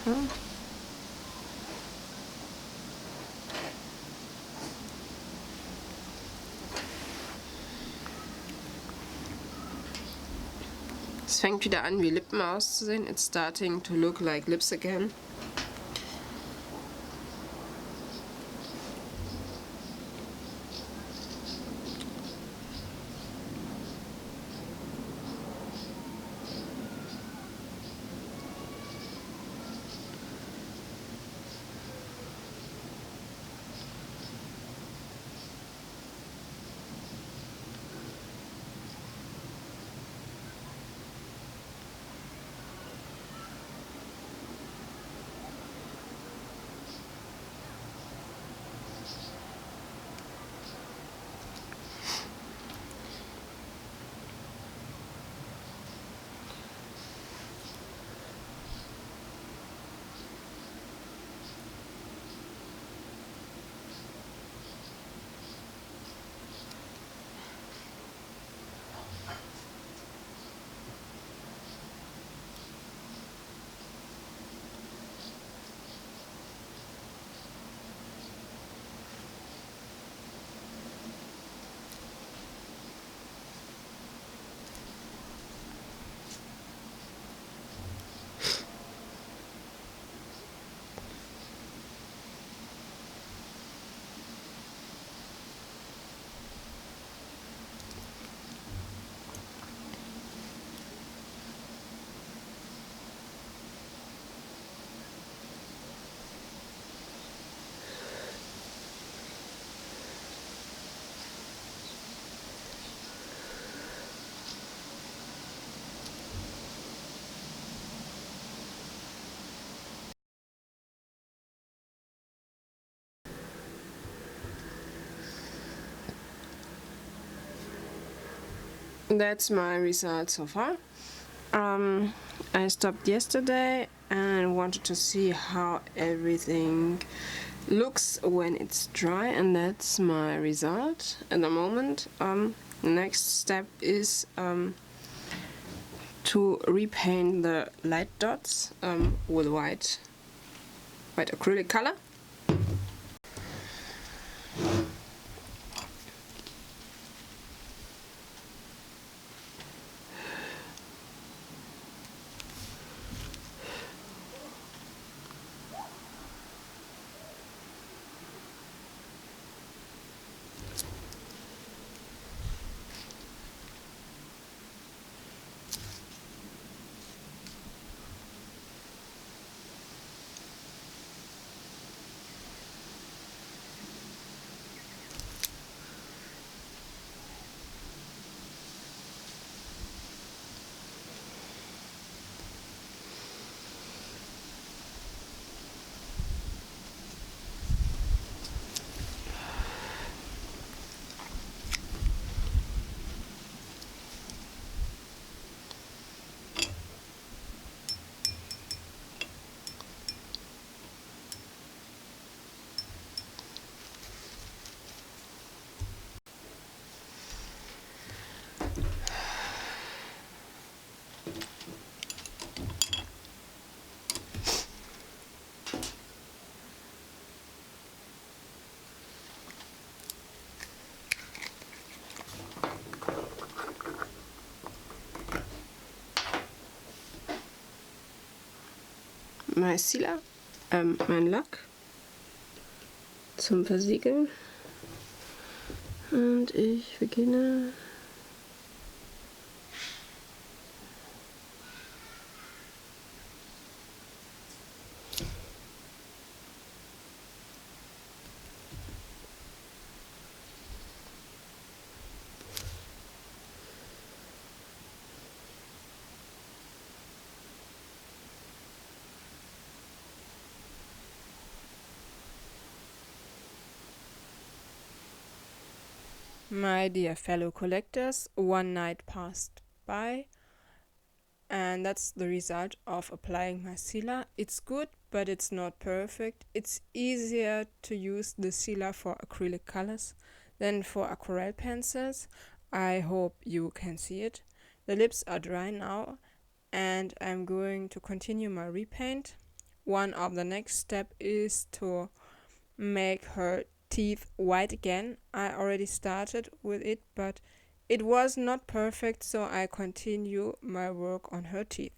Huh? Es fängt wieder an, wie Lippen auszusehen. It's starting to look like lips again. That's my result so far. I stopped yesterday and wanted to see how everything looks when it's dry, and that's my result at the moment. The next step is to repaint the light dots with white acrylic color. My Sealer, mein Lack zum Versiegeln, und ich beginne My dear fellow collectors, one night passed by, and that's the result of applying my sealer. It's good, but it's not perfect. It's easier to use the sealer for acrylic colors than for aquarelle pencils. I hope you can see it. The lips are dry now, and I'm going to continue my repaint. one of the next step is to make her teeth white again. I already started with it, but it was not perfect, so I continue my work on her teeth.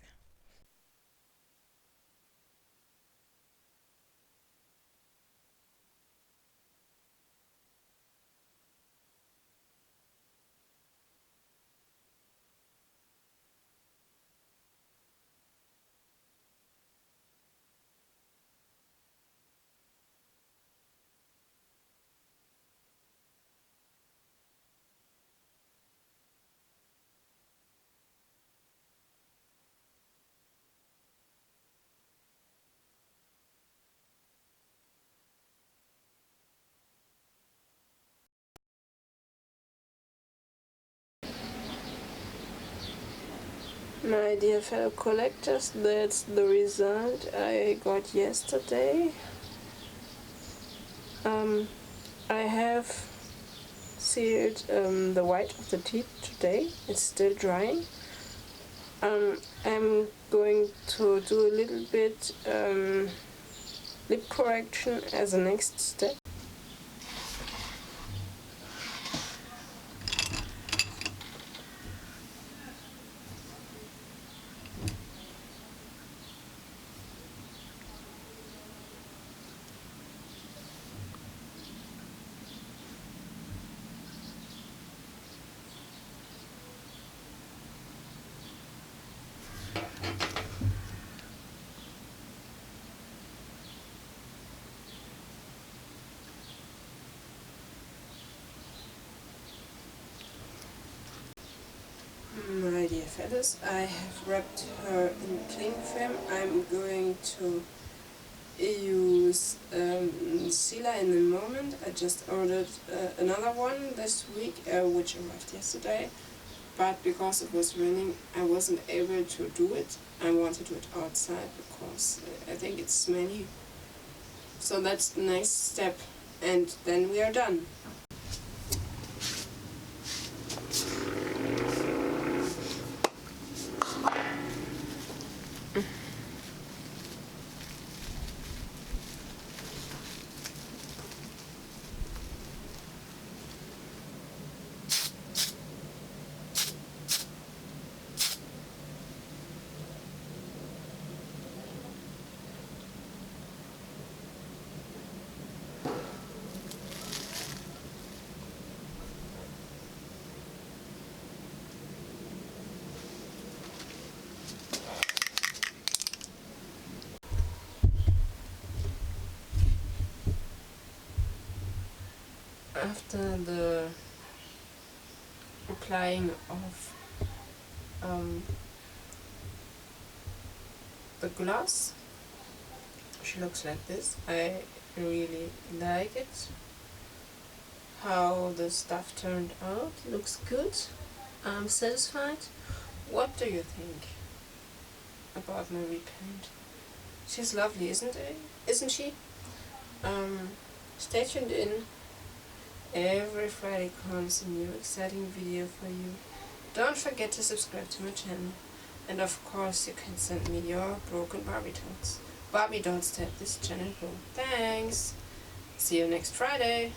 My dear fellow collectors, that's the result I got yesterday. I have sealed the white of the teeth today. It's still drying. I'm going to do a little bit lip correction as a next step. My dear fellows, I have wrapped her in cling film. I'm going to use sealer in a moment. I just ordered another one this week, which arrived yesterday, but because it was raining, I wasn't able to do it. I want to do it outside because I think it's smelly. So that's the next step, and then we are done. After the applying of the gloss, she looks like this. I really like it. How the stuff turned out looks good. I'm satisfied. What do you think about my repaint? She's lovely, isn't she? Stay tuned in. Every Friday comes a new exciting video for you. Don't forget to subscribe to my channel. And of course you can send me your broken Barbie dolls. Barbie dolls to help this channel grow. Thanks! See you next Friday!